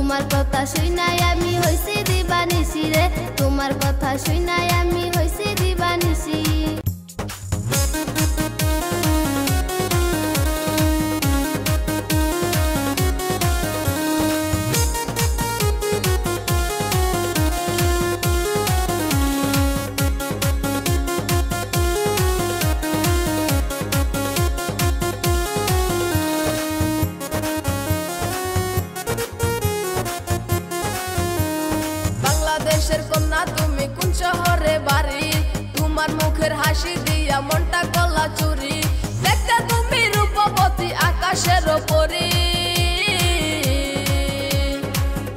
তোমার কথা শুনাই আমি হইছি দিবানিসি রে, তোমার কথা শুনাই আমি হইছি দিবানিসি। বাংলাদেশের কন্যা তুমি কোন শহরে বাড়ি, তোমার মুখের হাসি দিয়া মনটা গলা চুরি, দেখতে তুমি রূপবতী আকাশের পরি,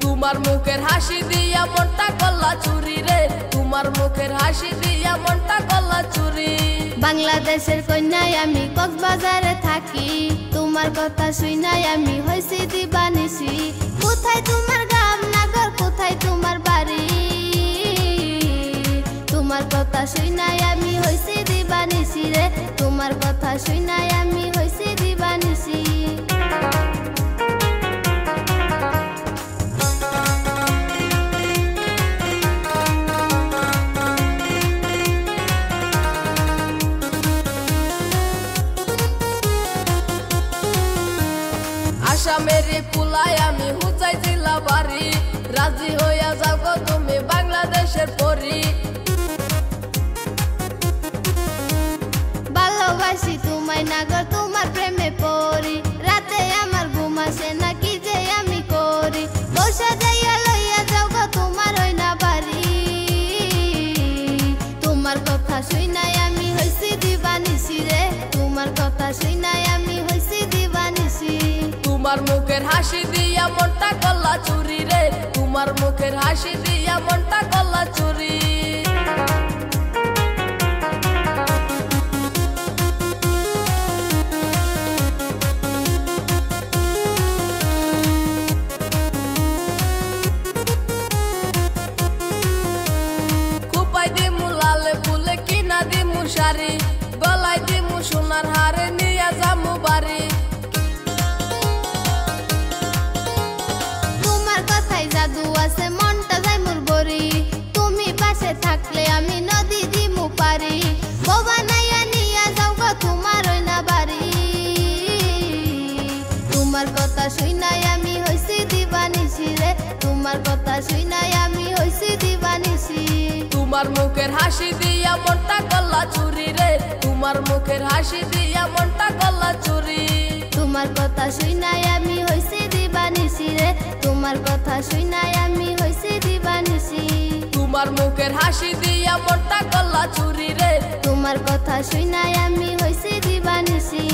তোমার মুখের হাসি দিয়া মনটা গলা চুরি রে, তোমার মুখের হাসি দিয়া মনটা গলা চুরি। বাংলাদেশের কন্যায় আমি কক্সবাজারে থাকি, তোমার কথা শুনাই আমি হইছি দিবানিসি। কোথায় তোমার গ্রাম নগর, কোথায় তোমার বাড়ি, তোমার কথা শুনাই আমি হইছি দিবানিসি রে, তোমার কথা শুনাই আমি হইছি দিবানিসি। আসামের কুলায় আমি হুচাই জিলা বাড়ি, রাজি হইয়া যাও গো তুমি বাংলাদেশের পরি। ভালোবাসি তোমায় নাগর, তোমার প্রেমে পড়ি, রাতে আমার ঘুম আসে না কি যে আমি করি। বসা যাইয়া লইয়া যাও গো তোমার ওই না বাড়ি, তোমার কথা শুনাই আমি হইছি দিবানিসি রে, তোমার কথা শুনাই আমি হইছি দিবানিসি। তোমার মুখের হাসি দিয়া মনটা গলা চুরি রে, তোমার মুখের হাসি দিয়া মনটা গলা চুরি। খুপাই দিমু লালে ফুলে কিনা দিমু শাড়ি, গলায় দিমু সোনার হারে নিয়া যামু বাড়ি। তোমার কথাই জাদু আছে মনটা যায় মোর বরি, তুমি পাশে থাকলে আমি নদী দিমু পারি। বাবা নাইয়া নিয়া যাও গো তোমার ওই না বাড়ি, তোমার কথা শুনাই আমি হইছি দিবানিসি রে, তোমার কথা শুনাই আমি হইছি দিবানিসি। তোমার মুখের হাসি দিয়া মনটা গলা চুরি রে, তোমার মুখের হাসি দিয়া মনটা গলা চুরি। তোমার কথা শুনাই আমি হইছি দিবানিসি রে, তোমার কথা শুনাই আমি হইছি দিবানিসি। তোমার মুখের হাসি দিয়া মনটা গলা চুরি রে, তোমার কথা শুনাই আমি হইছি দিবানিসি।